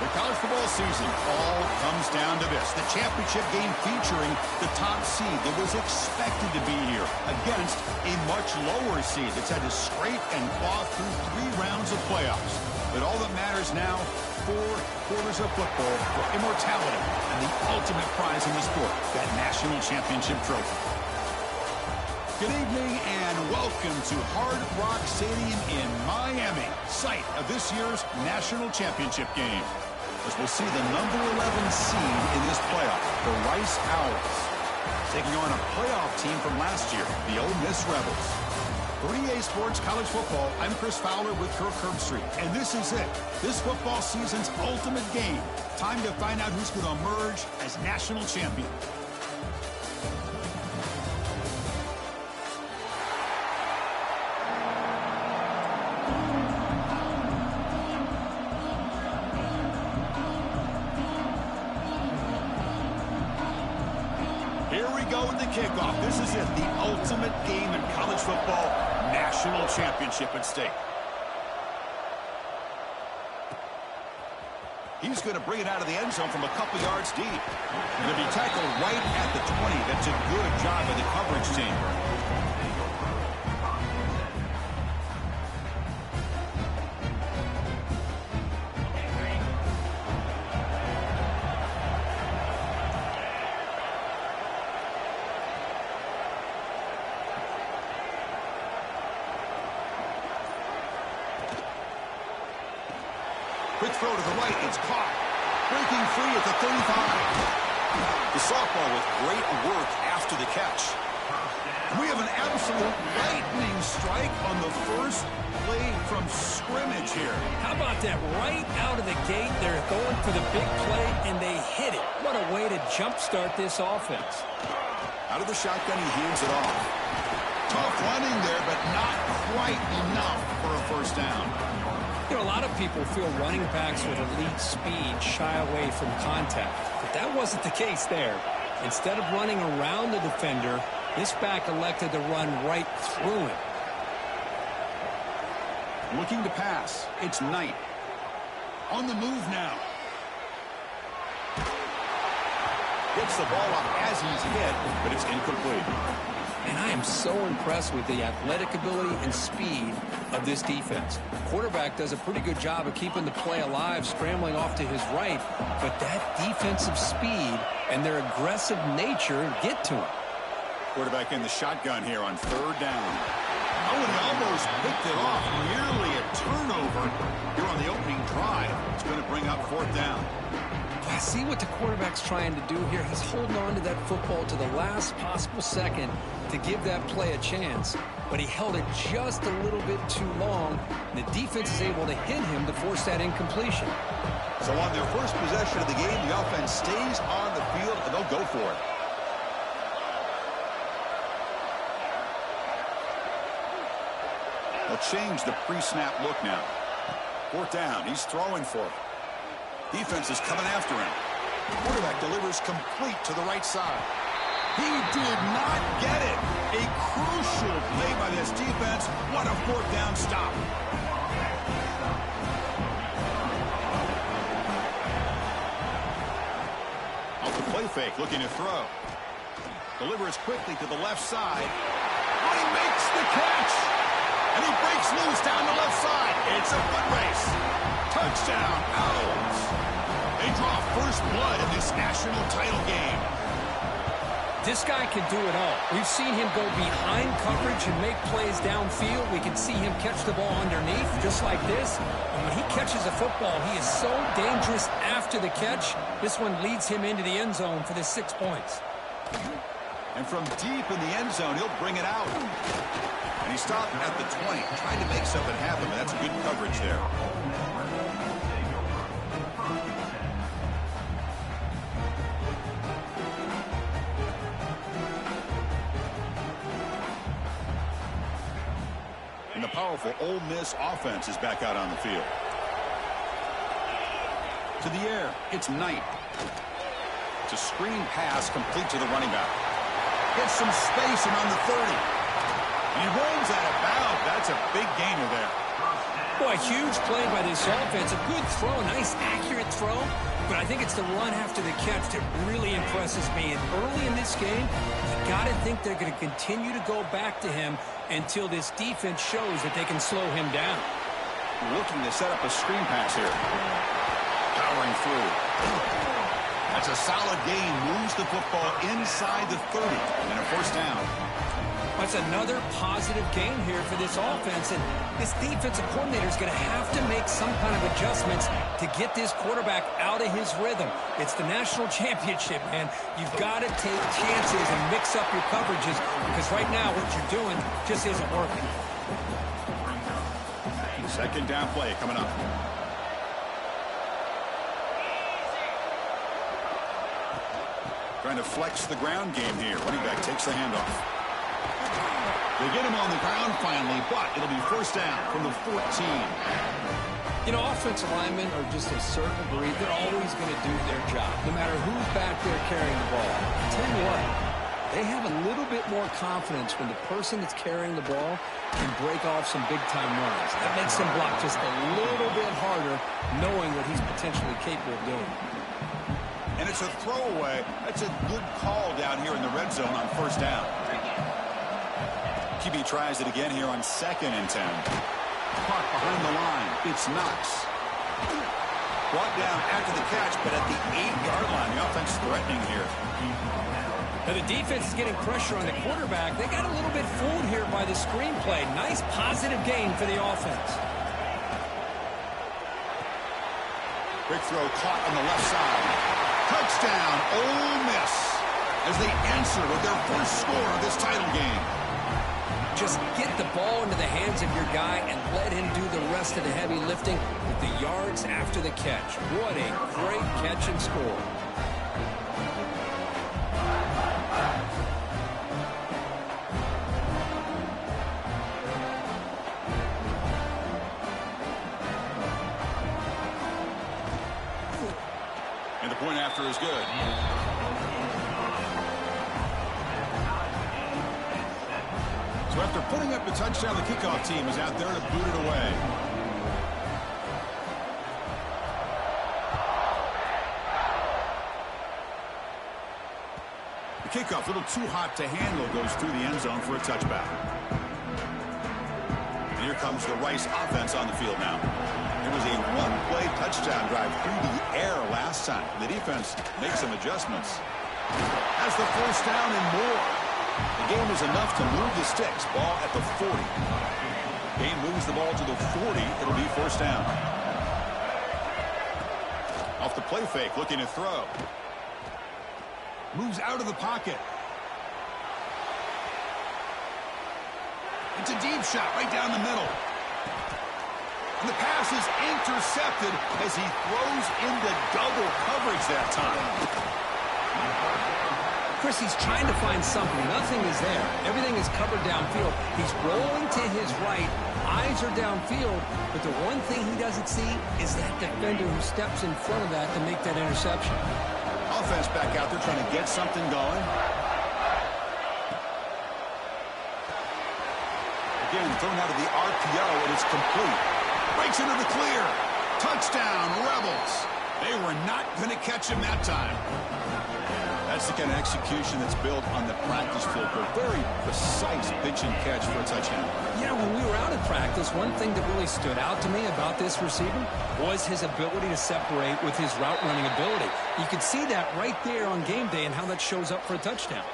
The college football season all comes down to this. The championship game featuring the top seed that was expected to be here against a much lower seed that's had to scrape and claw through 3 rounds of playoffs. But all that matters now, 4 quarters of football for immortality and the ultimate prize in the sport, that national championship trophy. Good evening and welcome to Hard Rock Stadium in Miami, site of this year's national championship game. As we'll see the number 11 seed in this playoff, the Rice Owls, taking on a playoff team from last year, the Ole Miss Rebels. 3A Sports College Football, I'm Chris Fowler with Kirk Herbstreit, and this is it. This football season's ultimate game. Time to find out who's going to emerge as national champion. Here we go with the kickoff. This is it, the ultimate game in college football, national championship at stake. He's going to bring it out of the end zone from a couple yards deep. Going to be tackled right at the 20. That's a good job by the coverage team. Quick throw to the right. It's caught. Breaking free at the 35. The sophomore with great work after the catch. We have an absolute lightning strike on the first play from scrimmage here. How about that? Right out of the gate, they're going for the big play, and they hit it. What a way to jumpstart this offense. Out of the shotgun, he hands it off. Tough running there, but not quite enough for a first down. You know, a lot of people feel running backs with elite speed shy away from contact, but that wasn't the case there. Instead of running around the defender, this back elected to run right through him. Looking to pass. It's Knight. On the move now. Gets the ball up as he's hit, but it's incomplete. And I am so impressed with the athletic ability and speed of this defense. The quarterback does a pretty good job of keeping the play alive, scrambling off to his right, but that defensive speed and their aggressive nature get to him. Quarterback in the shotgun here on 3rd down. Oh, and he almost picked it off. Nearly a turnover here on the opening drive. It's going to bring up 4th down. I see what the quarterback's trying to do here. He's holding on to that football to the last possible second to give that play a chance. But he held it just a little bit too long. The defense is able to hit him to force that incompletion. So on their first possession of the game, the offense stays on the field, and they'll go for it. They'll change the pre-snap look now. 4th down. He's throwing for it. Defense is coming after him. The quarterback delivers complete to the right side. He did not get it. A crucial play by this defense. What a 4th down stop. Off the play fake, looking to throw. Delivers quickly to the left side. Oh, he makes the catch. And he breaks loose down the left side. It's a foot race. Touchdown, Owls. They draw first blood in this national title game. This guy can do it all. We've seen him go behind coverage and make plays downfield. We can see him catch the ball underneath, just like this. And when he catches a football, he is so dangerous after the catch. This one leads him into the end zone for the 6 points. And from deep in the end zone, he'll bring it out. And he stopped at the 20, trying to make something happen, but that's good coverage there. And the powerful Ole Miss offense is back out on the field. To the air, it's Knight. It's a screen pass complete to the running back. Gets some space around the 30. And he rolls out of bounds. That's a big gainer there. Boy, A huge play by this offense. A good throw, a nice accurate throw. But I think it's the run after the catch that really impresses me. And early in this game, you got to think they're going to continue to go back to him until this defense shows that they can slow him down. Looking to set up a screen pass here. Powering through. That's a solid gain. Moves the football inside the 30 and a first down. That's another positive gain here for this offense, and this defensive coordinator is going to have to make some kind of adjustments to get this quarterback out of his rhythm. It's the national championship, man. You've got to take chances and mix up your coverages, because right now what you're doing just isn't working. Second down play coming up. Trying to flex the ground game here. Running back takes the handoff. They get him on the ground finally, but it'll be first down from the 14. You know, offensive linemen are just a certain breed. They're always going to do their job, no matter who's back there carrying the ball. I'll tell you what, they have a little bit more confidence when the person that's carrying the ball can break off some big-time runs. That makes them block just a little bit harder, knowing what he's potentially capable of doing. And it's a throwaway. That's a good call down here in the red zone on first down. QB tries it again here on 2nd and 10. Caught behind the line. It's Knox. Brought down after the catch, but at the 8-yard line. The offense threatening here. Now the defense is getting pressure on the quarterback. They got a little bit fooled here by the screenplay. Nice positive gain for the offense. Quick throw caught on the left side. Touchdown, Ole Miss, as they answer with their first score of this title game. Just get the ball into the hands of your guy and let him do the rest of the heavy lifting with the yards after the catch. What a great catch and score. And the point after is good. So after putting up the touchdown, the kickoff team is out there to boot it away. The kickoff, a little too hot to handle, goes through the end zone for a touchback. And here comes the Rice offense on the field now. It was a one-play touchdown drive through the air last time. The defense makes some adjustments. Has the first down and more. The game is enough to move the sticks. Ball at the 40. Game moves the ball to the 40. It'll be first down. Off the play fake, looking to throw. Moves out of the pocket. It's a deep shot right down the middle. And the pass is intercepted as he throws into double coverage that time. Chris, he's trying to find something. Nothing is there. Everything is covered downfield. He's rolling to his right. Eyes are downfield. But the one thing he doesn't see is that defender who steps in front of that to make that interception. Offense back out there trying to get something going. Again, thrown out of the RPO, and it's complete. Breaks into the clear. Touchdown, Rebels. They were not going to catch him that time. That's the kind of execution that's built on the practice field. A very precise pitch and catch for a touchdown. Yeah, when we were out at practice, one thing that really stood out to me about this receiver was his ability to separate with his route running ability. You could see that right there on game day and how that shows up for a touchdown.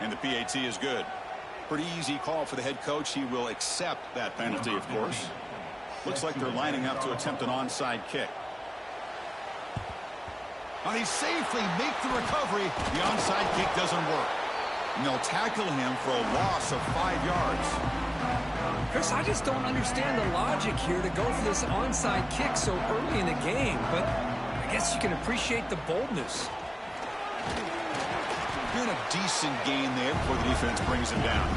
And the PAT is good. Pretty easy call for the head coach. He will accept that penalty, of course. Looks like they're lining up to attempt an onside kick. And they safely make the recovery. The onside kick doesn't work. And they'll tackle him for a loss of 5 yards. Chris, I just don't understand the logic here to go for this onside kick so early in the game. But I guess you can appreciate the boldness. Doing a decent gain there before the defense brings him down.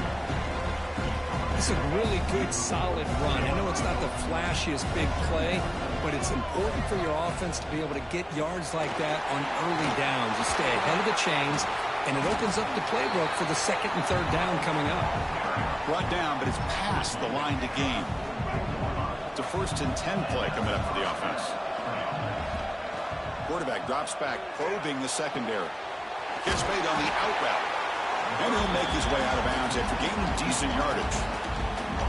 It's a really good, solid run. I know it's not the flashiest big play, but it's important for your offense to be able to get yards like that on early downs. You stay ahead of the chains, and it opens up the playbook for the second and third down coming up. Brought down, but it's past the line to gain. It's a 1st and 10 play coming up for the offense. Quarterback drops back, probing the secondary. Gets made on the out route. And he'll make his way out of bounds after gaining decent yardage.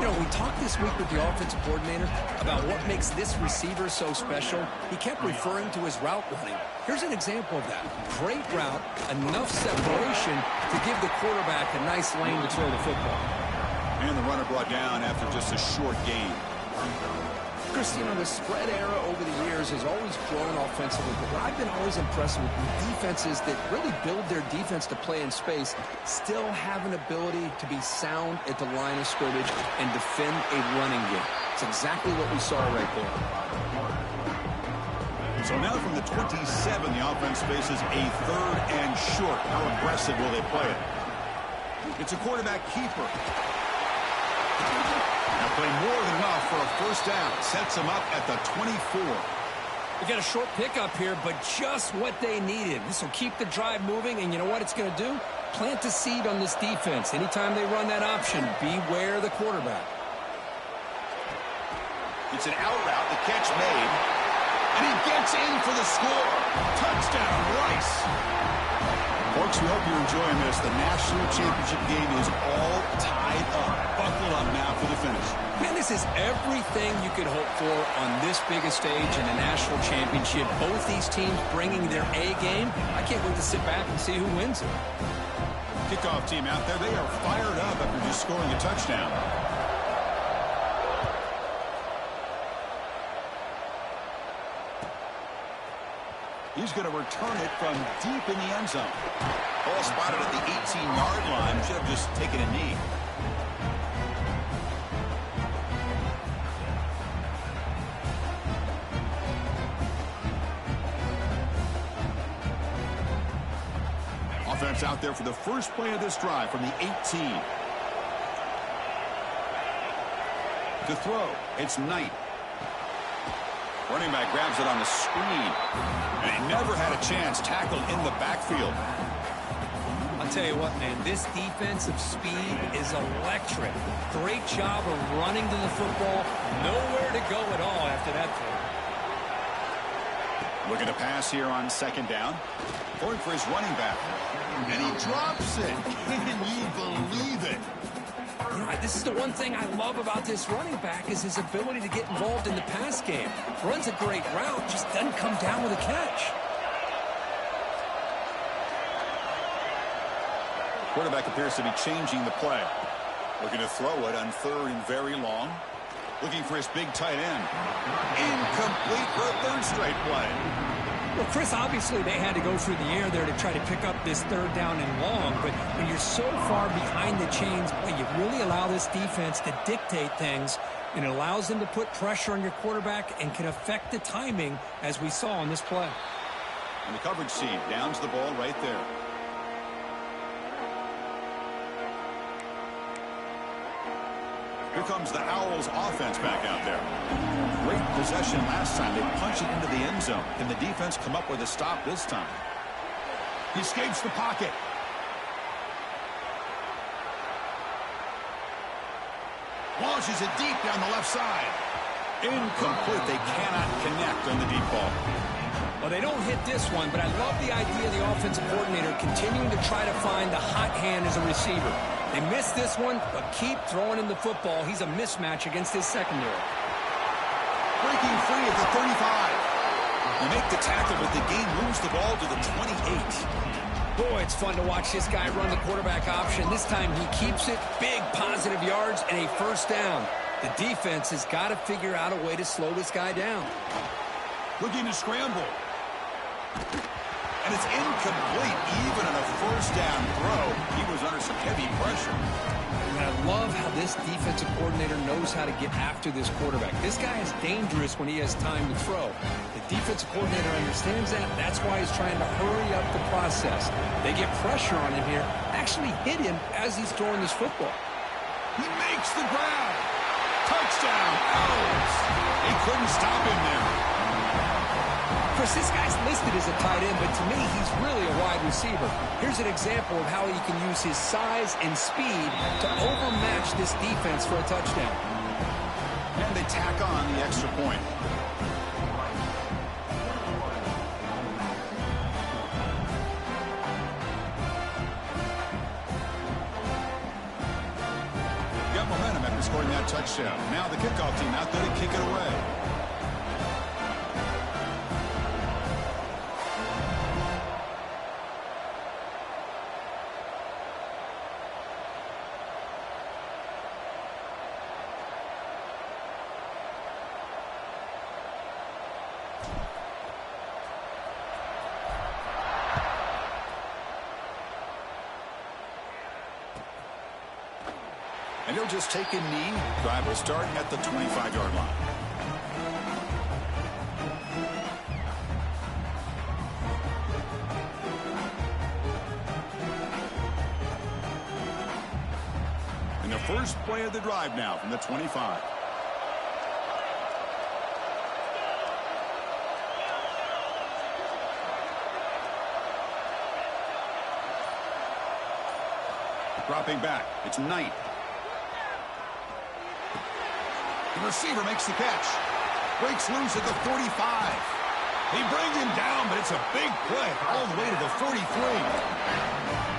You know, we talked this week with the offensive coordinator about what makes this receiver so special. He kept referring to his route running. Here's an example of that. Great route, enough separation to give the quarterback a nice lane to throw the football. And the runner brought down after just a short gain. Chris, you know, the spread era over the years has always grown offensively, but what I've been always impressed with defenses that really build their defense to play in space still have an ability to be sound at the line of scrimmage and defend a running game. It's exactly what we saw right there. So now from the 27, the offense faces a 3rd and short. How aggressive will they play it? It's a quarterback keeper. Now play more than enough for a 1st down. Sets them up at the 24. We got a short pickup here, but just what they needed. This will keep the drive moving, and you know what it's going to do? Plant a seed on this defense. Anytime they run that option, beware the quarterback. It's an out route. The catch made. And he gets in for the score. Touchdown, Rice. Folks, we hope you're enjoying this. The national championship game is all tied up. Buckle up now for the finish. Man, this is everything you could hope for on this biggest stage in the national championship. Both these teams bringing their A game. I can't wait to sit back and see who wins it. Kickoff team out there. They are fired up after just scoring a touchdown. He's going to return it from deep in the end zone. Ball spotted at the 18-yard line. Should have just taken a knee. Offense out there for the first play of this drive from the 18. To throw, it's Knight. Running back grabs it on the screen. And he never had a chance, tackled in the backfield. I'll tell you what, man, this defensive speed is electric. Great job of running to the football. Nowhere to go at all after that throw. Looking to pass here on 2nd down. Going for his running back. And he drops it. Can you believe it? You know, this is the one thing I love about this running back is his ability to get involved in the pass game. Runs a great route, just doesn't come down with a catch. Quarterback appears to be changing the play. Looking to throw it on 3rd and very long. Looking for his big tight end. Incomplete for a 3rd straight play. Well, Chris, obviously they had to go through the air there to try to pick up this 3rd down and long, but when you're so far behind the chains, boy, you really allow this defense to dictate things, and it allows them to put pressure on your quarterback and can affect the timing, as we saw on this play. And the coverage seam downs the ball right there. Here comes the Owls offense back out there. Great possession last time. They punch it into the end zone. Can the defense come up with a stop this time? He escapes the pocket. Launches it deep down the left side. Incomplete. They cannot connect on the deep ball. Well, they don't hit this one, but I love the idea of the offensive coordinator continuing to try to find the hot hand as a receiver. They missed this one, but keep throwing him the football. He's a mismatch against his secondary. Breaking free at the 35. They make the tackle, but the game moves the ball to the 28. Boy, it's fun to watch this guy run the quarterback option. This time he keeps it. Big positive yards and a 1st down. The defense has got to figure out a way to slow this guy down. Looking to scramble. And it's incomplete, even on a 1st down throw. He was under some heavy pressure. And I love how this defensive coordinator knows how to get after this quarterback. This guy is dangerous when he has time to throw. The defensive coordinator understands that. That's why he's trying to hurry up the process. They get pressure on him here, actually hit him as he's throwing this football. He makes the grab. Touchdown, Owls. They couldn't stop him there. Chris, this guy's listed as a tight end, but to me, he's really a wide receiver. Here's an example of how he can use his size and speed to overmatch this defense for a touchdown. And they tack on the extra point. Got momentum after scoring that touchdown. Now the kickoff team out there to kick it away. And he'll just take a knee. Drive will start at the 25-yard line. And the first play of the drive now from the 25. Dropping back. It's Knight. The receiver makes the catch. Breaks loose at the 45. He brings him down, but it's a big play all the way to the 43.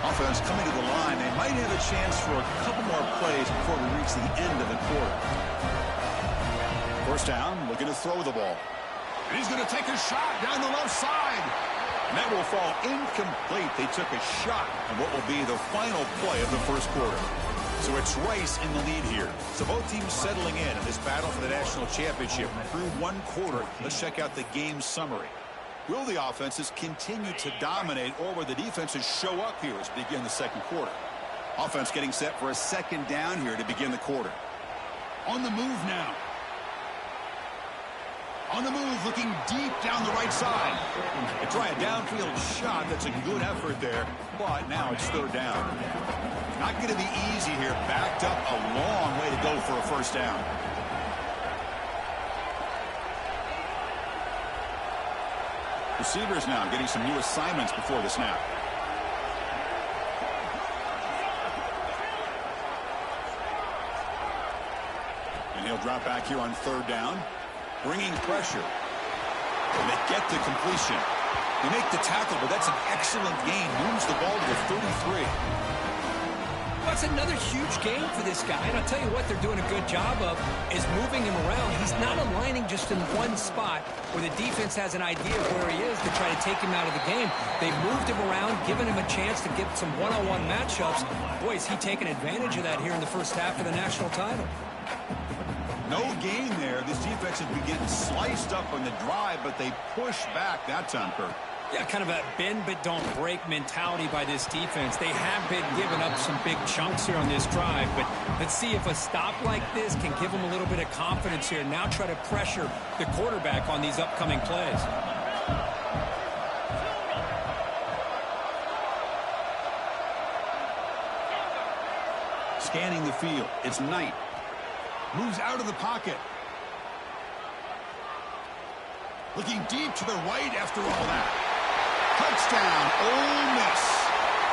Offense coming to the line. They might have a chance for a couple more plays before we reach the end of the quarter. First down, looking to throw the ball. And he's going to take a shot down the left side. And that will fall incomplete. They took a shot on what will be the final play of the first quarter. So it's Rice in the lead here. So both teams settling in this battle for the national championship through one quarter. Let's check out the game summary. Will the offenses continue to dominate, or will the defenses show up here as we begin the second quarter? Offense getting set for a second down here to begin the quarter. On the move now. On the move, looking deep down the right side. They try a downfield shot. That's a good effort there, but now it's third down. Not going to be easy here. Backed up a long way to go for a first down. Receivers now getting some new assignments before the snap. And he'll drop back here on third down. Bringing pressure. And they get the completion. They make the tackle, but that's an excellent gain. Moves the ball to the 33. That's another huge game for this guy. And I'll tell you what they're doing a good job of is moving him around. He's not aligning just in one spot where the defense has an idea of where he is to try to take him out of the game. They've moved him around, given him a chance to get some one-on-one matchups. Boy, is he taking advantage of that here in the first half of the national title. No gain there. This defense has been getting sliced up on the drive, but they push back that time, Kurt. Yeah, kind of a bend but don't break mentality by this defense. They have been giving up some big chunks here on this drive, but let's see if a stop like this can give them a little bit of confidence here. Now try to pressure the quarterback on these upcoming plays. Scanning the field. It's Knight. Moves out of the pocket. Looking deep to the right after all that. Touchdown, Ole Miss.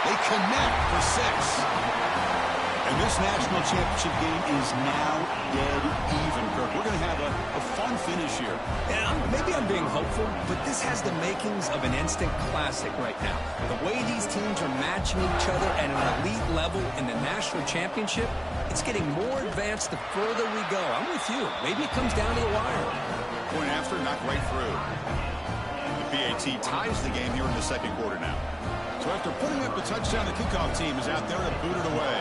They connect for 6. And this national championship game is now dead even, Kirk. We're going to have a fun finish here. Yeah, maybe I'm being hopeful, but this has the makings of an instant classic right now. The way these teams are matching each other at an elite level in the national championship, it's getting more advanced the further we go. I'm with you. Maybe it comes down to the wire. Point after, knocked right through. The PAT ties the game here in the second quarter now. So after putting up the touchdown, the kickoff team is out there to boot it away.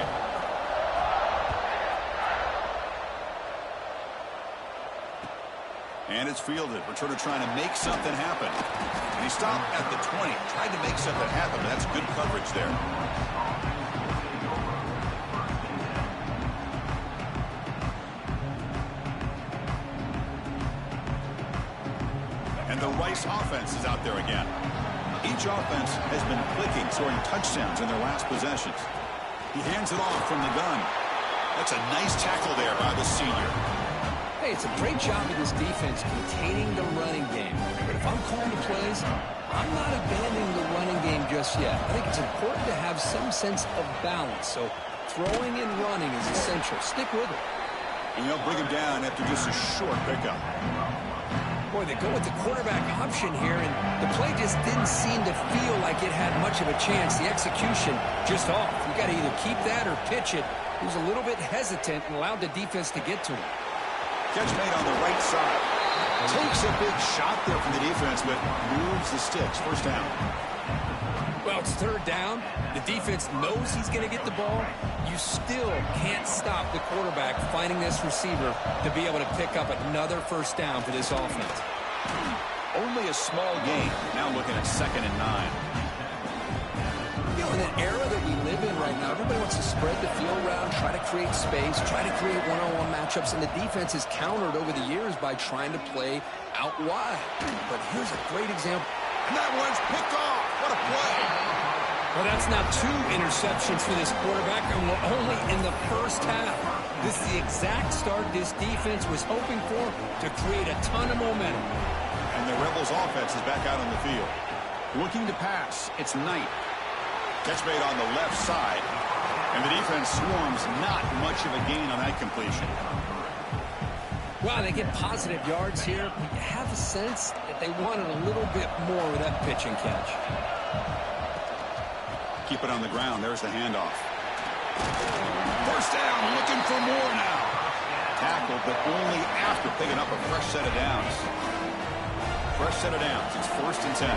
And it's fielded. Returner trying to make something happen. And he stopped at the 20. Tried to make something happen, but that's good coverage there. And the Rice offense is out there again. Each offense has been clicking, scoring touchdowns in their last possessions. He hands it off from the gun. That's a nice tackle there by the senior. Hey, it's a great job of this defense containing the running game. But if I'm calling the plays, I'm not abandoning the running game just yet. I think it's important to have some sense of balance. So throwing and running is essential. Stick with it. And they'll bring him down after just a short pickup. Boy, they go with the quarterback option here, and the play just didn't seem to feel like it had much of a chance. The execution just off. You got to either keep that or pitch it. He was a little bit hesitant and allowed the defense to get to him. Catch made on the right side. Takes a big shot there from the defense, but moves the sticks. First down. Well, it's third down. The defense knows he's going to get the ball. You still can't stop the quarterback finding this receiver to be able to pick up another first down for this offense. Only a small gain. Now looking at 2nd and 9. You know, in an era that we live in right now, everybody wants to spread the field around, try to create space, try to create one-on-one matchups, and the defense has countered over the years by trying to play out wide. But here's a great example. And that one's picked off. What a play. Well, that's now 2 interceptions for this quarterback, and we're only in the first half. This is the exact start this defense was hoping for to create a ton of momentum. And the Rebels offense is back out on the field. Looking to pass. It's Knight. Catch made on the left side. And the defense swarms. Not much of a gain on that completion. Wow, they get positive yards here, but you have a sense that they wanted a little bit more with that pitch and catch. Keep it on the ground. There's the handoff. First down, looking for more now. Tackled, but only after picking up a fresh set of downs. Fresh set of downs. It's 1st and 10.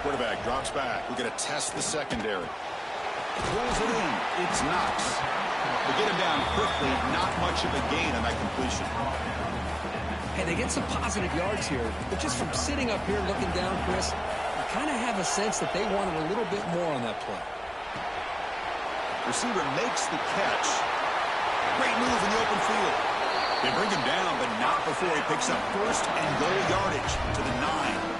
Quarterback drops back. We're going to test the secondary. Pulls it in. It's Knox. They get him down quickly. Not much of a gain on that completion. Hey, they get some positive yards here, but just from sitting up here looking down, Chris, I kind of have a sense that they wanted a little bit more on that play. Receiver makes the catch. Great move in the open field. They bring him down, but not before he picks up first and goal yardage to the 9.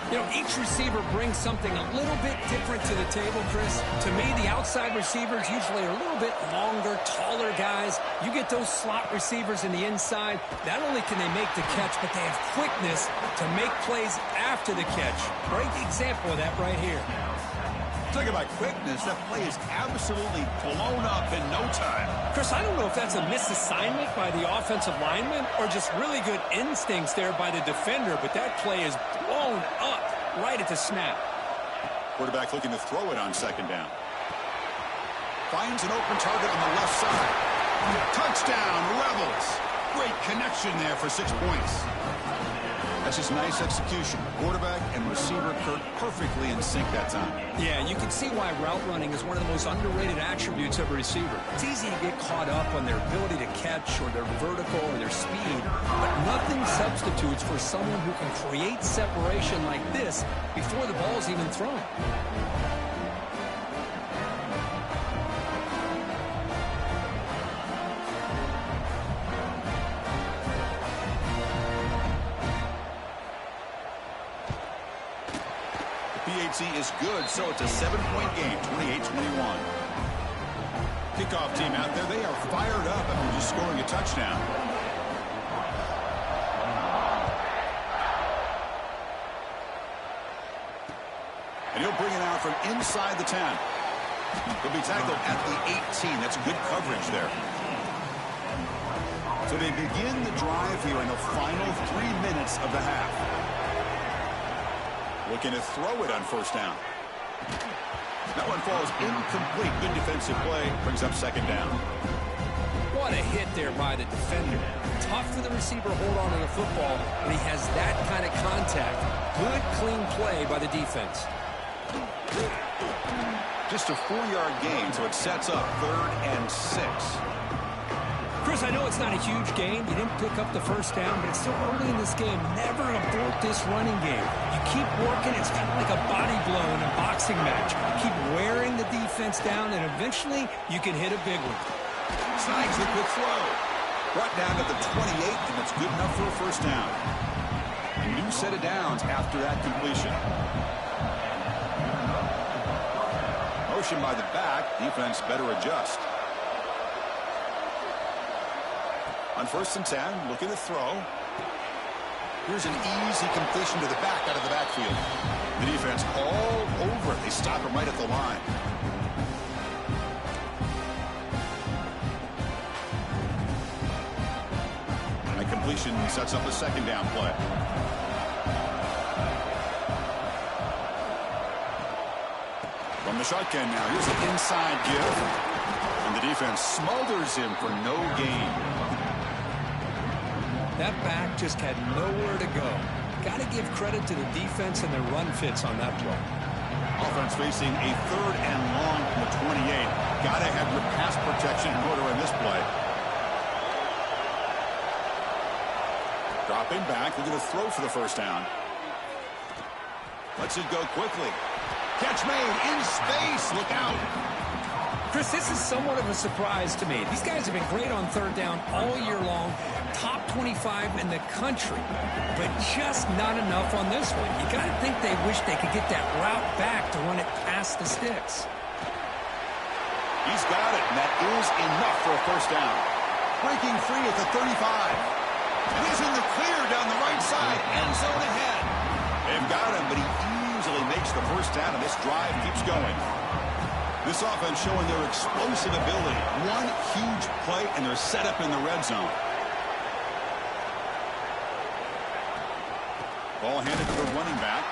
You know, each receiver brings something a little bit different to the table, Chris. To me, the outside receivers usually are a little bit longer, taller guys. You get those slot receivers in the inside, not only can they make the catch, but they have quickness to make plays after the catch. Great example of that right here. Talking about quickness, that play is absolutely blown up in no time. Chris, I don't know if that's a misassignment by the offensive lineman or just really good instincts there by the defender, but that play is blown up right at the snap. Quarterback looking to throw it on 2nd down. Finds an open target on the left side. Touchdown, Rebels. Great connection there for 6 points. That's just nice execution. Quarterback and receiver Kirk perfectly in sync that time. Yeah, you can see why route running is one of the most underrated attributes of a receiver. It's easy to get caught up on their ability to catch or their vertical or their speed, but nothing substitutes for someone who can create separation like this before the ball's even thrown. Is good, so it's a 7-point game, 28-21. Kickoff team out there, they are fired up after just scoring a touchdown. And he'll bring it out from inside the 10. He'll be tackled at the 18. That's good coverage there. So they begin the drive here in the final 3 minutes of the half. Looking to throw it on first down. That one falls incomplete. Good defensive play. Brings up 2nd down. What a hit there by the defender. Tough for the receiver to hold on to the football when he has that kind of contact. Good, clean play by the defense. Just a 4-yard gain, so it sets up 3rd and 6. Chris, I know it's not a huge game. You didn't pick up the first down, but it's still early in this game. Never abort this running game. You keep working. It's kind of like a body blow in a boxing match. Keep wearing the defense down, and eventually you can hit a big one. Snags the quick throw. Brought down to the 28, and that's good enough for a first down. A new set of downs after that completion. Motion by the back. Defense better adjust. On 1st and 10, looking to throw. Here's an easy completion to the back out of the backfield. The defense all over it. They stop him right at the line. completion sets up a second down play. From the shotgun now, here's an inside give. And the defense smothers him for no gain. That back just had nowhere to go. Got to give credit to the defense and their run fits on that play. Offense facing a 3rd and long from the 28. Got to have your pass protection in order in this play. Dropping back, they're going to throw for the first down. Lets it go quickly. Catch made in space. Look out. Chris, this is somewhat of a surprise to me. These guys have been great on 3rd down all year long. Top 25 in the country, but just not enough on this one. You got to think they wish they could get that route back to run it past the sticks. He's got it, and that is enough for a first down. Breaking free at the 35. And he's in the clear down the right side. End zone ahead. They've got him, but he easily makes the first down, and this drive keeps going. This offense showing their explosive ability. One huge play, and they're set up in the red zone. Ball handed to the running back.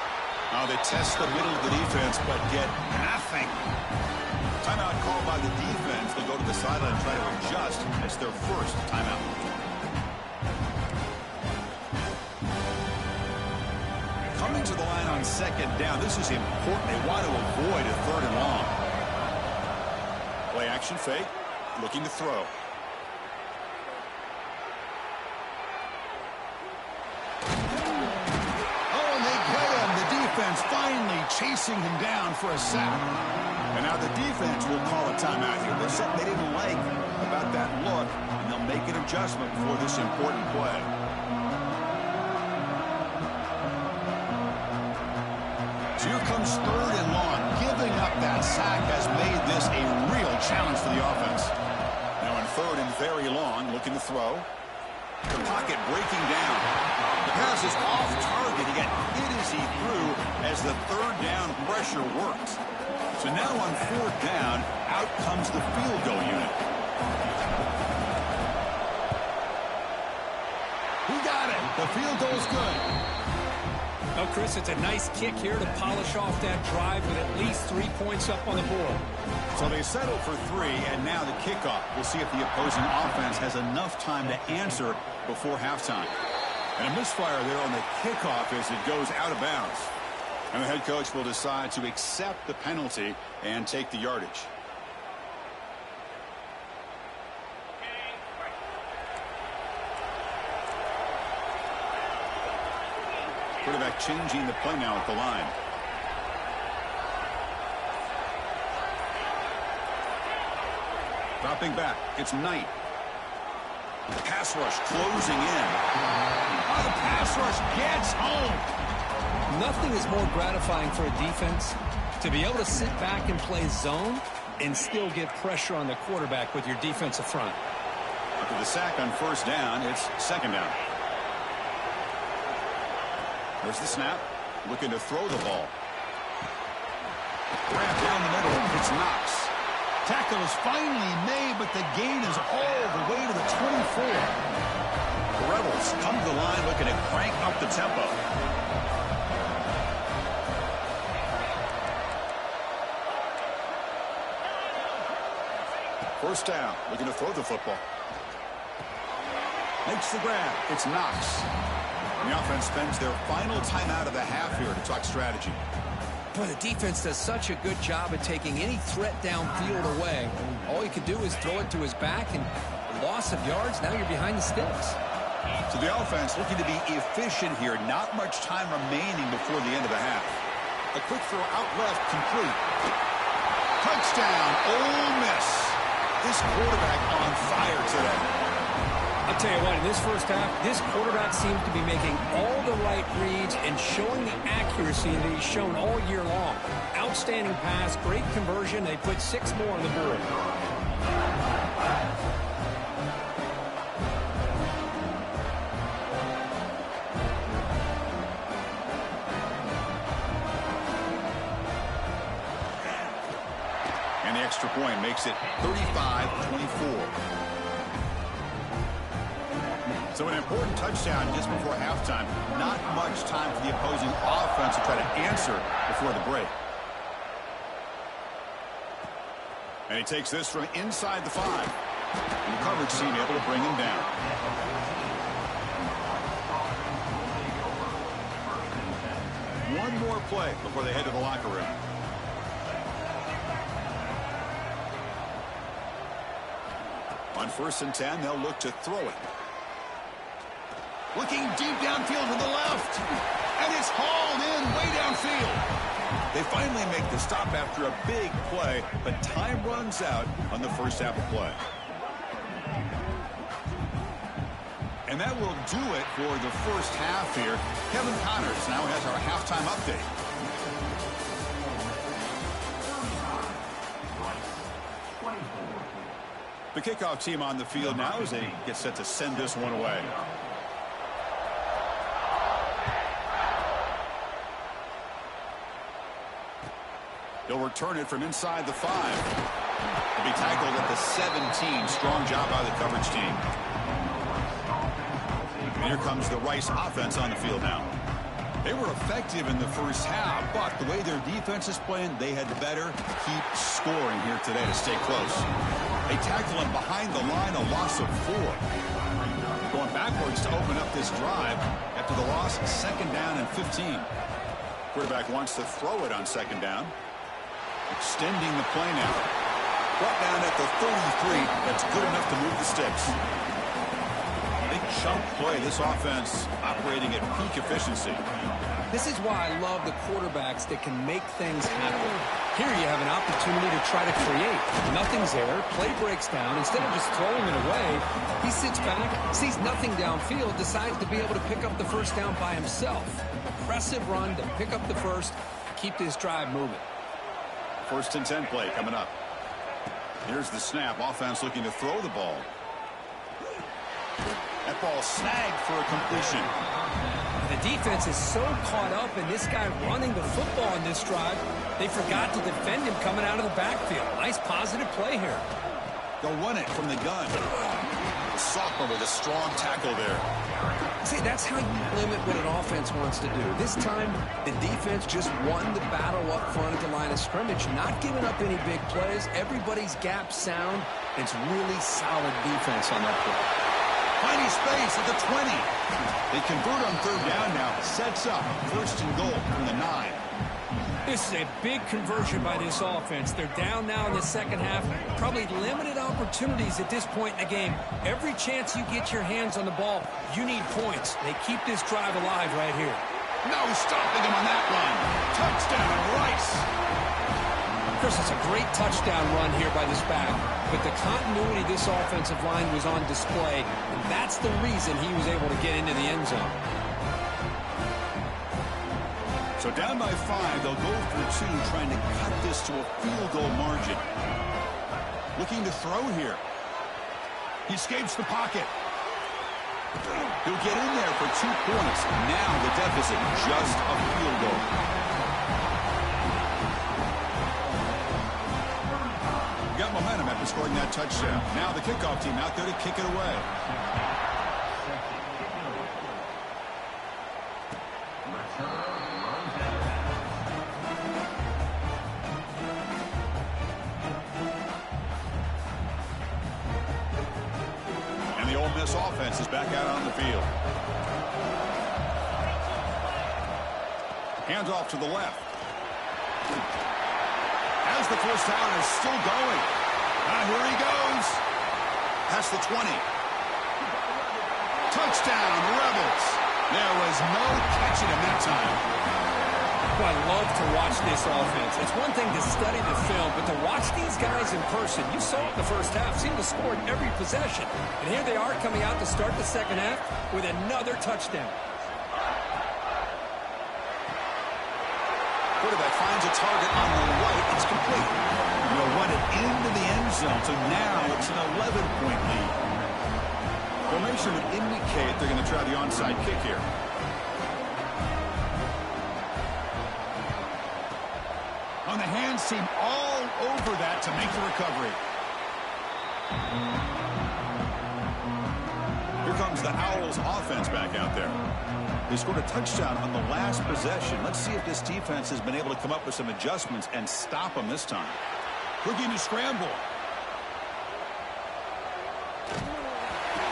Now they test the middle of the defense, but get nothing. Timeout called by the defense. They'll go to the sideline and try to adjust. It's their first timeout. Coming to the line on 2nd down. This is important. They want to avoid a 3rd and long. Play action fake. Looking to throw. Defense finally chasing him down for a sack. And now the defense will call a timeout here. There's something they didn't like about that look, and they'll make an adjustment for this important play. So here comes 3rd and long. Giving up that sack has made this a real challenge for the offense. Now in 3rd and very long, looking to throw. The pocket breaking down. The pass is off target. He got hit as he threw as the 3rd down pressure worked. So now on 4th down, out comes the field goal unit. He got it. The field goal's good. Oh, Chris, it's a nice kick here to polish off that drive with at least 3 points up on the board. So they settle for 3, and now the kickoff. We'll see if the opposing offense has enough time to answer before halftime. And a misfire there on the kickoff as it goes out of bounds. And the head coach will decide to accept the penalty and take the yardage. Quarterback changing the play now at the line. Dropping back, it's Knight. Pass rush closing in. Oh, the pass rush gets home. Nothing is more gratifying for a defense to be able to sit back and play zone and still get pressure on the quarterback with your defensive front. After the sack on 1st down, it's 2nd down. There's the snap. Looking to throw the ball. Grab down the middle. It's Knox. Tackle is finally made, but the gain is all the way to the 24. The Rebels come to the line looking to crank up the tempo. First down, looking to throw the football. Makes the grab. It's Knox. And the offense spends their final timeout of the half here to talk strategy. Boy, the defense does such a good job at taking any threat downfield away. All you can do is throw it to his back, and loss of yards, now you're behind the sticks. So the offense looking to be efficient here. Not much time remaining before the end of the half. A quick throw out left, complete. Touchdown, Ole Miss. This quarterback on fire today. I'll tell you what, in this first half, this quarterback seems to be making all the right reads and showing the accuracy that he's shown all year long. Outstanding pass, great conversion. They put 6 more on the board. And the extra point makes it 35-24. So an important touchdown just before halftime. Not much time for the opposing offense to try to answer before the break. And he takes this from inside the 5. And the coverage team able to bring him down. One more play before they head to the locker room. On 1st and 10, they'll look to throw it. Looking deep downfield to the left. And it's hauled in way downfield. They finally make the stop after a big play, but time runs out on the first half of play. And that will do it for the first half here. Kevin Connors now has our halftime update. The kickoff team on the field now as they get set to send this one away. They'll return it from inside the 5. They'll be tackled at the 17. Strong job by the coverage team. And here comes the Rice offense on the field now. They were effective in the first half, but the way their defense is playing, they had better keep scoring here today to stay close. They tackle him behind the line, a loss of 4. Going backwards to open up this drive after the loss, 2nd down and 15. Quarterback wants to throw it on 2nd down. Extending the play now. Brought down at the 33. That's good enough to move the sticks. Big chunk play. This offense operating at peak efficiency. This is why I love the quarterbacks that can make things happen. Here you have an opportunity to try to create. Nothing's there. Play breaks down. Instead of just throwing it away, he sits back, sees nothing downfield, decides to be able to pick up the first down by himself. Impressive run to pick up the first, keep this drive moving. 1st and 10 play coming up. Here's the snap. Offense looking to throw the ball. That ball snagged for a completion. The defense is so caught up in this guy running the football in this drive, they forgot to defend him coming out of the backfield. Nice positive play here. They'll run it from the gun. The sophomore with a strong tackle there. See, that's how you limit what an offense wants to do. This time, the defense just won the battle up front at the line of scrimmage, not giving up any big plays. Everybody's gap sound. It's really solid defense on that play. Finding space at the 20. They convert on 3rd down now. Sets up 1st and goal from the 9. This is a big conversion by this offense. They're down now in the second half. Probably limited opportunities at this point in the game. Every chance you get your hands on the ball, you need points. They keep this drive alive right here. No stopping him on that run. Touchdown, Rice. Of course, it's a great touchdown run here by this back. But the continuity of this offensive line was on display. And that's the reason he was able to get into the end zone. So down by 5, they'll go for 2, trying to cut this to a field goal margin. Looking to throw here. He escapes the pocket. He'll get in there for 2 points. Now the deficit, just a field goal. Got momentum after scoring that touchdown. Now the kickoff team out there to kick it away. This offense is back out on the field. Hands off to the left. As the first down is still going. Here he goes. Past the 20. Touchdown, Rebels. There was no catching him that time. I love to watch this offense. It's one thing to study the film, but to watch these guys in person, you saw it in the first half, seemed to score every possession. And here they are coming out to start the second half with another touchdown. Quarterback finds a target on the right. It's complete. They'll run it into the end zone, so now it's an 11-point lead. Formation would indicate they're going to try the onside kick here. On the hands team all over that to make the recovery. Here comes the Owls offense back out there. They scored a touchdown on the last possession. Let's see if this defense has been able to come up with some adjustments and stop them this time. Looking to scramble.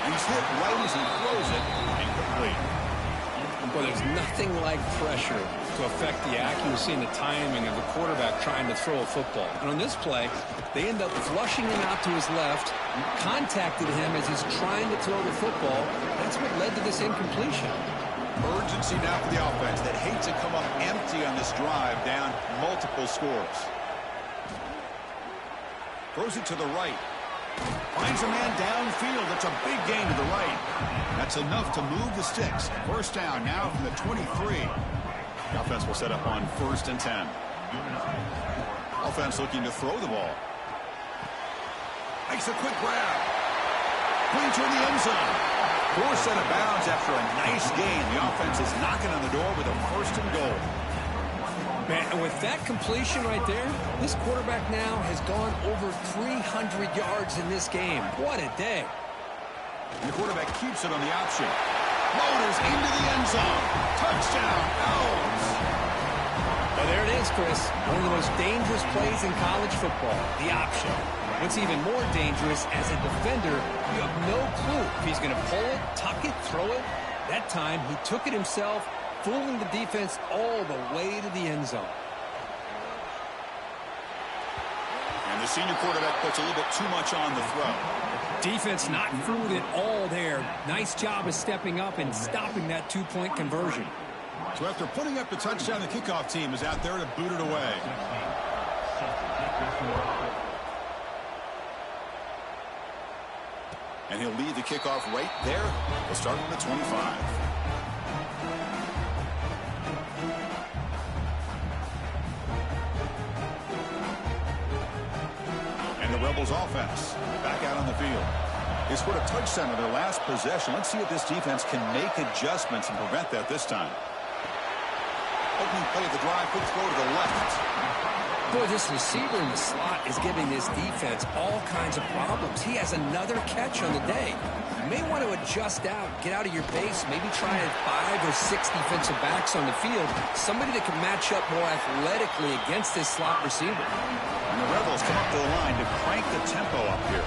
And he's hit right as he throws it. Incomplete. Well, there's nothing like pressure to affect the accuracy and the timing of the quarterback trying to throw a football. And on this play, they end up flushing him out to his left, contacted him as he's trying to throw the football. That's what led to this incompletion. Urgency now for the offense that hates to come up empty on this drive, down multiple scores. Throws it to the right. Finds a man downfield. That's a big gain to the right. That's enough to move the sticks. First down now from the 23. The offense will set up on 1st and 10. Offense looking to throw the ball. Makes a quick grab. Clean toward the end zone. Forced out of bounds after a nice gain. The offense is knocking on the door with a 1st and goal. Man, and with that completion right there, this quarterback now has gone over 300 yards in this game. What a day. And the quarterback keeps it on the option. Motors into the end zone. Touchdown, Owls. Well, there it is, Chris. One of the most dangerous plays in college football, the option. What's even more dangerous, as a defender, you have no clue if he's going to pull it, tuck it, throw it. That time, he took it himself, fooling the defense all the way to the end zone. And the senior quarterback puts a little bit too much on the throw. Defense not fooled at all there. Nice job of stepping up and stopping that two-point conversion. So after putting up the touchdown, the kickoff team is out there to boot it away. And he'll lead the kickoff right there. We'll start from the 25. And the Rebels offense back out on the field. They scored a touchdown on their last possession. Let's see if this defense can make adjustments and prevent that this time. Opening play of the drive, quick throw to the left. Boy, this receiver in the slot is giving this defense all kinds of problems. He has another catch on the day. You may want to adjust out, get out of your base, maybe try 5 or 6 defensive backs on the field, somebody that can match up more athletically against this slot receiver. And the Rebels come up to the line to crank the tempo up here.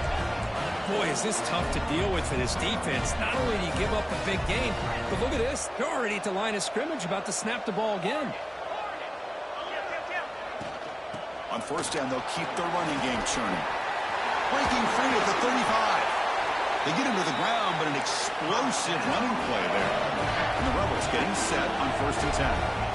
Boy, is this tough to deal with for this defense. Not only do you give up a big gain, but look at this. They're already at the line of scrimmage, about to snap the ball again. On first down, they'll keep their running game churning. Breaking free at the 35. They get him to the ground, but an explosive running play there. And the Rebels getting set on 1st and 10.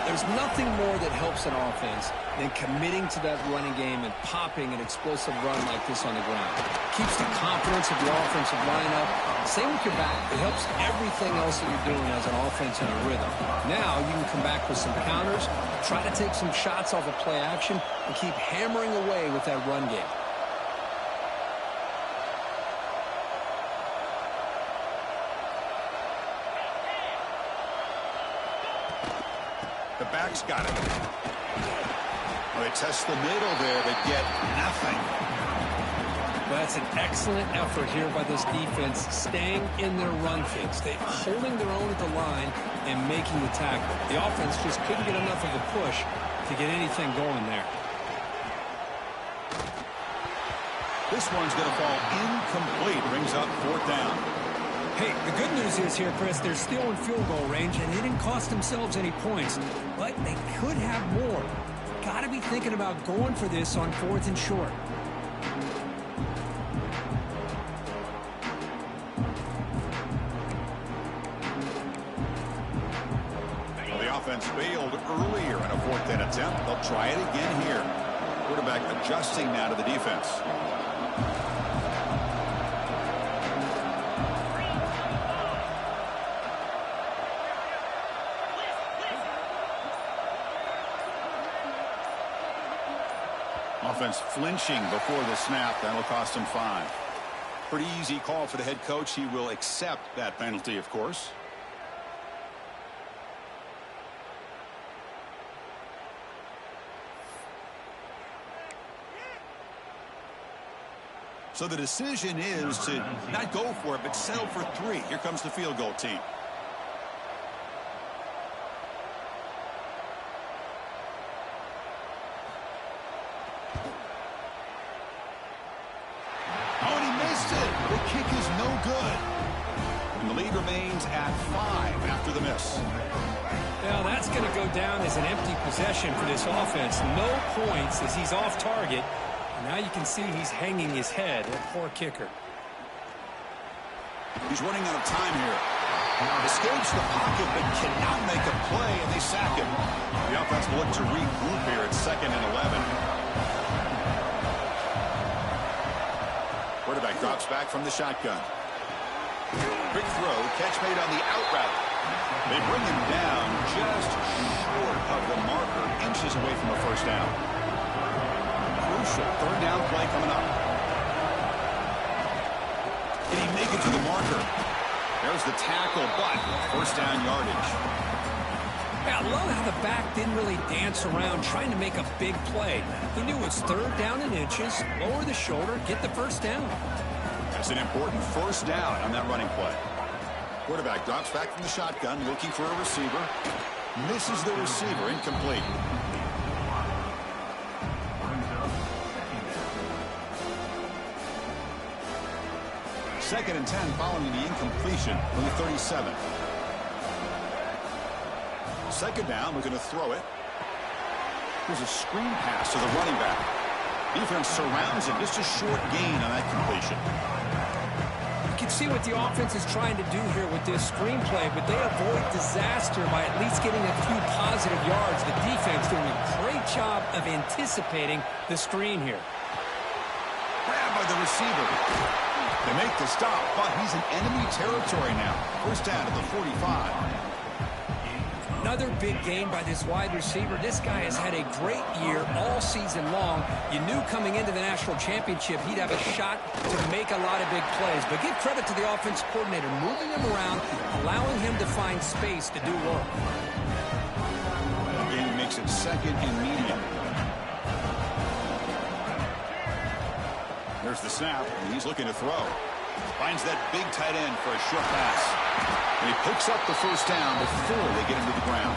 There's nothing more that helps an offense than committing to that running game and popping an explosive run like this on the ground. Keeps the confidence of the offensive lineup. Same with your back. It helps everything else that you're doing as an offense in a rhythm. Now you can come back with some counters, try to take some shots off of play action, and keep hammering away with that run game. The back's got it. Well, they test the middle there. They get nothing. Well, that's an excellent effort here by this defense, staying in their run fits. They're holding their own at the line and making the tackle. The offense just couldn't get enough of a push to get anything going there. This one's going to fall incomplete. Brings up 4th down. Hey, the good news is here, Chris, they're still in field goal range, and they didn't cost themselves any points, but they could have more. Got to be thinking about going for this on 4th and short. Well, the offense failed earlier in a 4th and attempt. They'll try it again here. Quarterback adjusting now to the defense. Offense flinching before the snap. That'll cost him 5. Pretty easy call for the head coach. He will accept that penalty, of course. So the decision is to not go for it, but settle for 3. Here comes the field goal team. Oh, and he missed it. The kick is no good. And the lead remains at 5 after the miss. Now that's going to go down as an empty possession for this offense. No points as he's off target. And now you can see he's hanging his head. That poor kicker. He's running out of time here. Escapes the pocket but cannot make a play, and they sack him. The offense will look to regroup here at 2nd and 11. Quarterback drops back from the shotgun. Quick throw, catch made on the out route. They bring him down just short of the marker, inches away from a first down. Crucial 3rd down play coming up. Did he make it to the marker? There's the tackle, but first down yardage. Yeah, I love how the back didn't really dance around trying to make a big play. He knew it's 3rd down in inches, lower the shoulder, get the first down. That's an important first down on that running play. Quarterback drops back from the shotgun, looking for a receiver. Misses the receiver, incomplete. Second and 10 following the incompletion from the 37. 2nd down, looking to throw it. There's a screen pass to the running back. Defense surrounds him, just a short gain on that completion. You can see what the offense is trying to do here with this screenplay, but they avoid disaster by at least getting a few positive yards. The defense doing a great job of anticipating the screen here. Grabbed by the receiver. They make the stop, but he's in enemy territory now. First down at the 45. Another big gain by this wide receiver. This guy has had a great year all season long. You knew coming into the national championship he'd have a shot to make a lot of big plays. But give credit to the offensive coordinator, moving him around, allowing him to find space to do work. Again, he makes it 2nd and medium. There's the snap, and he's looking to throw. Finds that big tight end for a short pass. And he picks up the first down before they get him to the ground.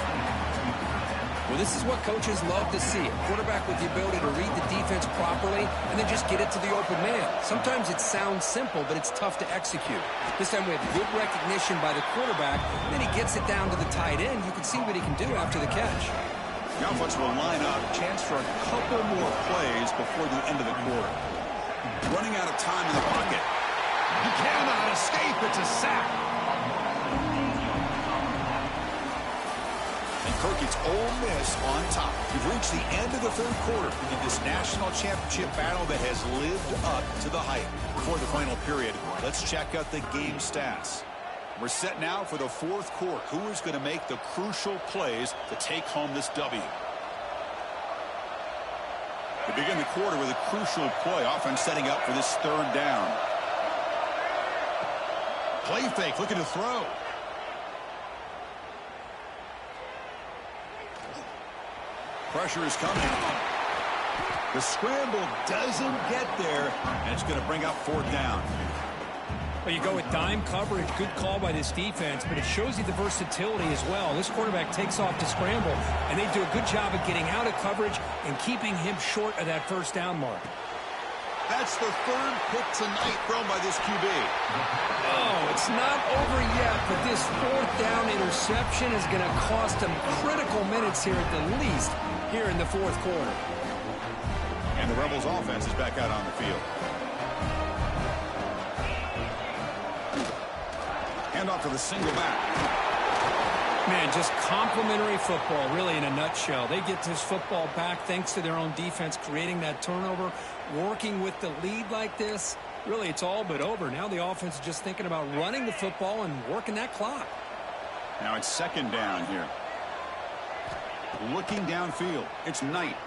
Well, this is what coaches love to see. A quarterback with the ability to read the defense properly and then just get it to the open man. Sometimes it sounds simple, but it's tough to execute. This time we have good recognition by the quarterback. Then he gets it down to the tight end. You can see what he can do after the catch. The offense will line up. Chance for a couple more plays before the end of the quarter. Running out of time in the pocket. He cannot escape. It's a sack. And Kirk gets Ole Miss on top. We've reached the end of the 3rd quarter in this national championship battle that has lived up to the hype. Before the final period, let's check out the game stats. We're set now for the 4th quarter. Who is going to make the crucial plays to take home this W? We begin the quarter with a crucial play, offense setting up for this 3rd down. Play fake, looking to throw. Pressure is coming. The scramble doesn't get there, and it's going to bring up 4th down. Well, you go with dime coverage. Good call by this defense, but it shows you the versatility as well. This quarterback takes off to scramble, and they do a good job of getting out of coverage and keeping him short of that first down mark. That's the 3rd pick tonight thrown by this QB. Oh, it's not over yet, but this 4th down interception is going to cost him critical minutes here at the least here in the 4th quarter. And the Rebels offense is back out on the field. Hand off to the single back. Man, just complimentary football, really, in a nutshell. They get this football back thanks to their own defense, creating that turnover, working with the lead like this. Really, it's all but over. Now the offense is just thinking about running the football and working that clock. Now it's 2nd down here. Looking downfield. It's Knight.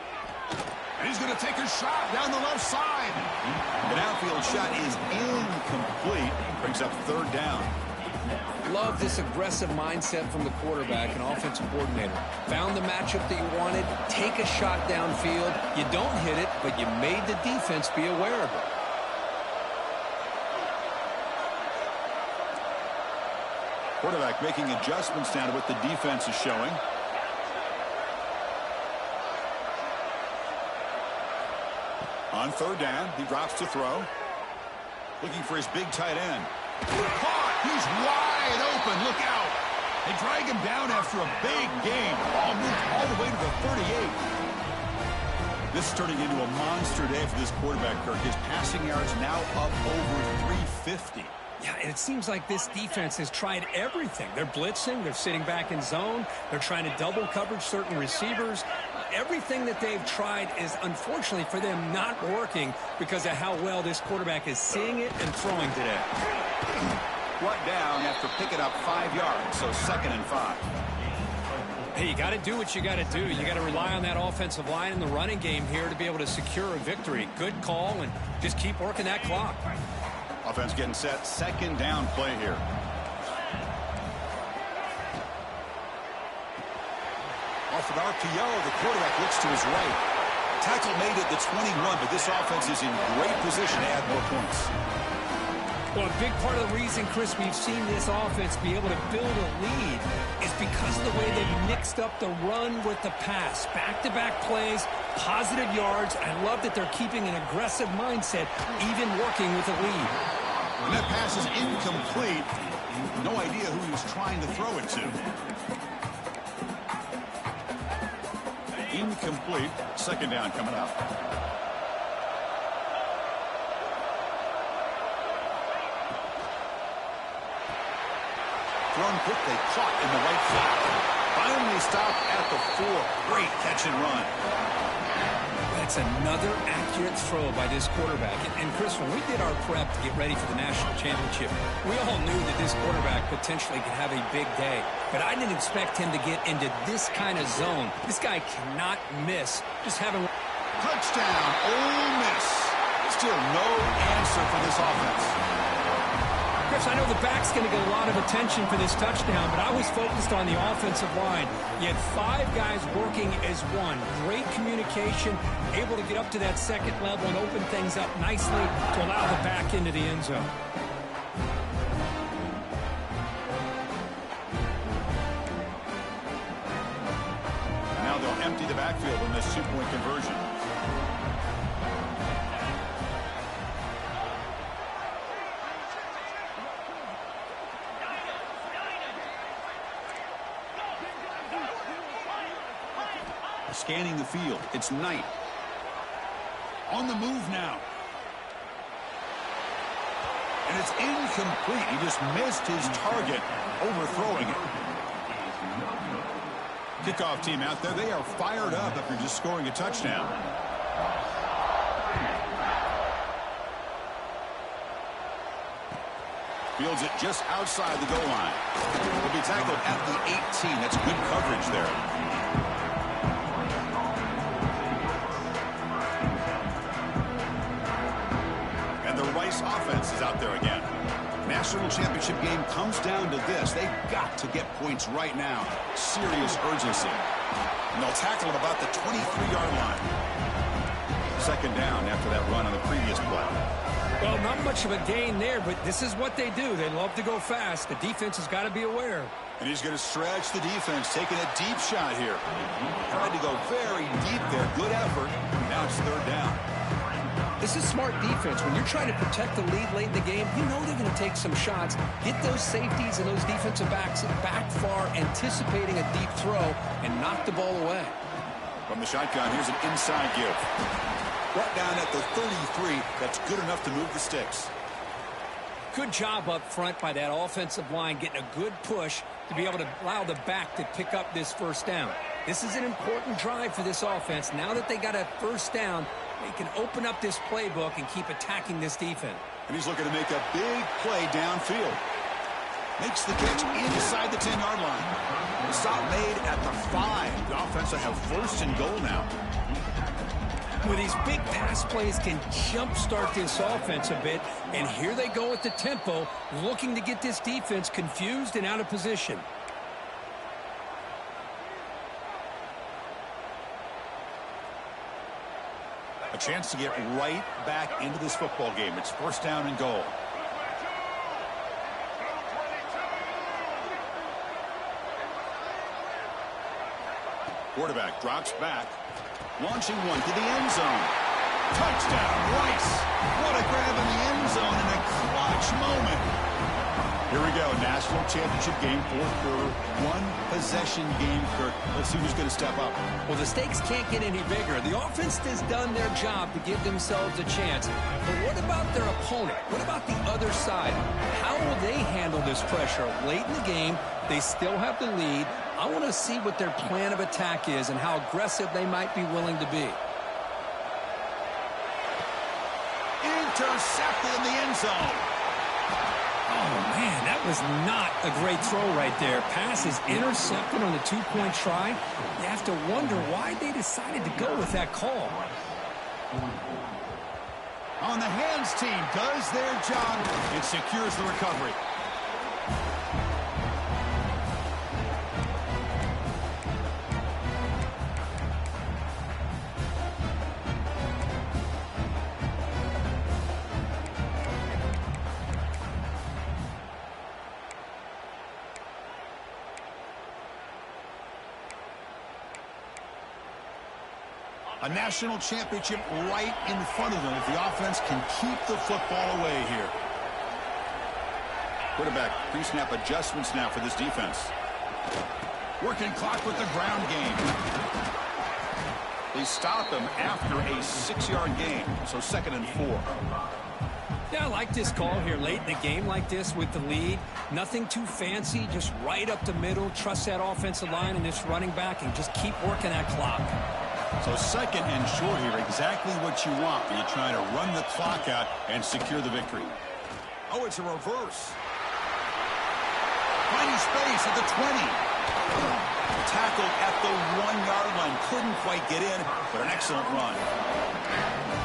And he's going to take a shot down the left side. The downfield shot is incomplete. Brings up 3rd down. Love this aggressive mindset from the quarterback and offensive coordinator. Found the matchup that you wanted. Take a shot downfield. You don't hit it, but you made the defense be aware of it. Quarterback making adjustments down to what the defense is showing. On third down, he drops to throw. Looking for his big tight end. Caught! He's wide open. Look out! They drag him down after a big gain. Ball moved all the way to the 38. This is turning into a monster day for this quarterback, Kirk. His passing yards now up over 350. Yeah, and it seems like this defense has tried everything. They're blitzing. They're sitting back in zone. They're trying to double coverage certain receivers. Everything that they've tried is, unfortunately for them, not working because of how well this quarterback is seeing it and throwing today. Brought down after picking up 5 yards, so 2nd and 5. Hey, you got to do what you got to do. You got to rely on that offensive line in the running game here to be able to secure a victory. Good call, and just keep working that clock. Offense getting set. 2nd down play here. Off an RPO, the quarterback looks to his right. Tackle made at the 21, but this offense is in great position to add more points. Well, a big part of the reason, Chris, we've seen this offense be able to build a lead is because of the way they've mixed up the run with the pass. Back-to-back plays, positive yards. I love that they're keeping an aggressive mindset, even working with a lead. And that pass is incomplete. No idea who he was trying to throw it to. Incomplete. 2nd down coming up. Thrown quickly, caught in the right flat. Finally stopped at the 4. Great catch and run. That's another accurate throw by this quarterback. And Chris, when we did our prep to get ready for the national championship, we all knew that this quarterback potentially could have a big day. But I didn't expect him to get into this kind of zone. This guy cannot miss. Just having... Touchdown, Ole Miss. Still no answer for this offense. Chris, I know the back's going to get a lot of attention for this touchdown, but I was focused on the offensive line. You had 5 guys working as one. Great communication, able to get up to that 2nd level and open things up nicely to allow the back into the end zone. Now they'll empty the backfield in this 2-point conversion. Scanning the field. It's Knight. On the move now. And it's incomplete. He just missed his target, overthrowing it. Kickoff team out there. They are fired up after just scoring a touchdown. Fields it just outside the goal line. He'll be tackled at the 18. That's good coverage there. Offense is out there again. National championship game comes down to this. They've got to get points right now. Serious urgency. And they'll tackle at about the 23-yard line. 2nd down after that run on the previous play. Well, not much of a gain there, but this is what they do. They love to go fast. The defense has got to be aware. And he's going to stretch the defense, taking a deep shot here. Tried to go very deep there. Good effort. Now it's 3rd down. This is smart defense. When you're trying to protect the lead late in the game, you know they're going to take some shots, get those safeties and those defensive backs back far, anticipating a deep throw, and knock the ball away. From the shotgun, here's an inside give. Brought down at the 33. That's good enough to move the sticks. Good job up front by that offensive line, getting a good push to be able to allow the back to pick up this 1st down. This is an important drive for this offense. Now that they got a 1st down, they can open up this playbook and keep attacking this defense. And he's looking to make a big play downfield. Makes the catch inside the 10-yard line. The stop made at the 5. The offense will have 1st and goal now. Well, these big pass plays can jumpstart this offense a bit. And here they go at the tempo, looking to get this defense confused and out of position. A chance to get right back into this football game. It's 1st down and goal. Quarterback drops back. Launching one to the end zone. Touchdown, Rice. What a grab in the end zone in a clutch moment. Here we go, national championship game, fourth quarter, one-possession game, Kirk. Let's see who's going to step up. Well, the stakes can't get any bigger. The offense has done their job to give themselves a chance. But what about their opponent? What about the other side? How will they handle this pressure? Late in the game, they still have the lead. I want to see what their plan of attack is and how aggressive they might be willing to be. Intercepted in the end zone. Oh, man, that was not a great throw right there. Pass is intercepted on the two-point try. You have to wonder why they decided to go with that call. On the hands team does their job. It secures the recovery. A national championship right in front of them if the offense can keep the football away here. Quarterback pre-snap adjustments now for this defense. Working clock with the ground game. They stop him after a 6-yard gain, so 2nd and 4. Yeah, I like this call here late in the game like this with the lead. Nothing too fancy, just right up the middle. Trust that offensive line and this running back and just keep working that clock. So 2nd and short here, exactly what you want when you're trying to run the clock out and secure the victory. Oh, it's a reverse. Finding space at the 20. Tackled at the 1-yard line. Couldn't quite get in, but an excellent run.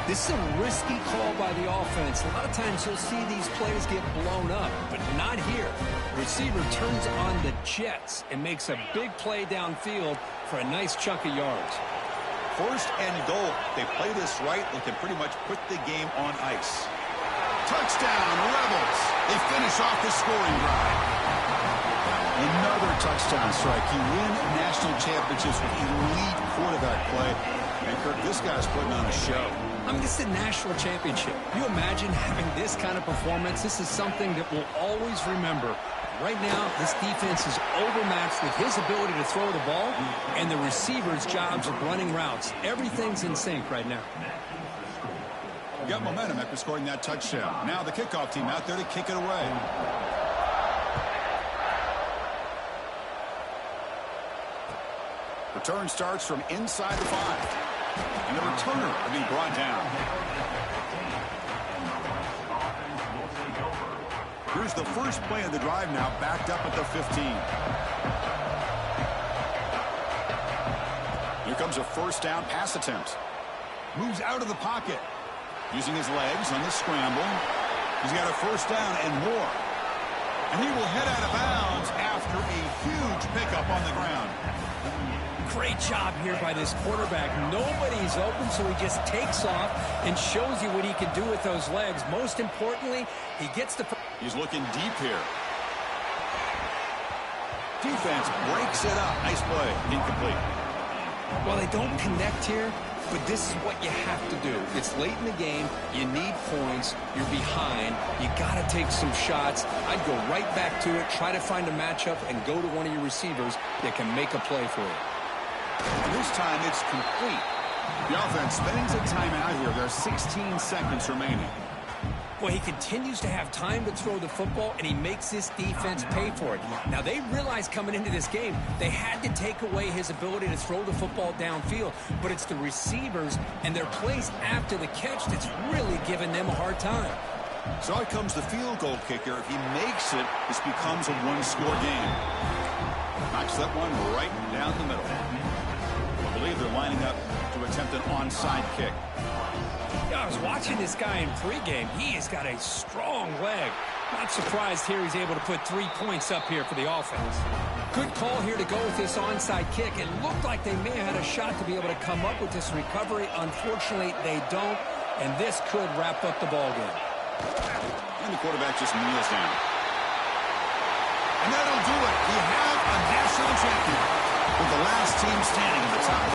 This is a risky call by the offense. A lot of times you'll see these plays get blown up, but not here. The receiver turns on the jets and makes a big play downfield for a nice chunk of yards. 1st and goal. They play this right. They can pretty much put the game on ice. Touchdown, Rebels. They finish off the scoring drive. Another touchdown strike. You win national championships with elite quarterback play. And, Kirk, this guy's putting on a show. I mean, this is a national championship. You imagine having this kind of performance? This is something that we'll always remember. Right now, this defense is overmatched with his ability to throw the ball and the receiver's jobs of running routes. Everything's in sync right now. Got momentum after scoring that touchdown. Now the kickoff team out there to kick it away. Return starts from inside the 5. And the returner will be brought down. Here's the first play of the drive now, backed up at the 15. Here comes a 1st down pass attempt. Moves out of the pocket. Using his legs on the scramble. He's got a 1st down and more. And he will head out of bounds after a huge pickup on the ground. Great job here by this quarterback. Nobody's open, so he just takes off and shows you what he can do with those legs. Most importantly, he gets the... He's looking deep here. Defense breaks it up. Nice play. Incomplete. Well, they don't connect here, but this is what you have to do. It's late in the game. You need points. You're behind. You got to take some shots. I'd go right back to it, try to find a matchup, and go to one of your receivers that can make a play for you. And this time it's complete. The offense spends a timeout here. There are 16 seconds remaining. Well, he continues to have time to throw the football, and he makes this defense pay for it. Now, they realized coming into this game they had to take away his ability to throw the football downfield, but it's the receivers and their plays after the catch that's really giving them a hard time. So out comes the field goal kicker. If he makes it, this becomes a one-score game. Knocks that one right down the middle. I believe they're lining up to attempt an onside kick. Yeah, I was watching this guy in pregame. He has got a strong leg. Not surprised here he's able to put 3 points up here for the offense. Good call here to go with this onside kick. It looked like they may have had a shot to be able to come up with this recovery. Unfortunately, they don't, and this could wrap up the ball game. And the quarterback just kneels down. And that'll do it. We have a national champion. with the last team standing at the top.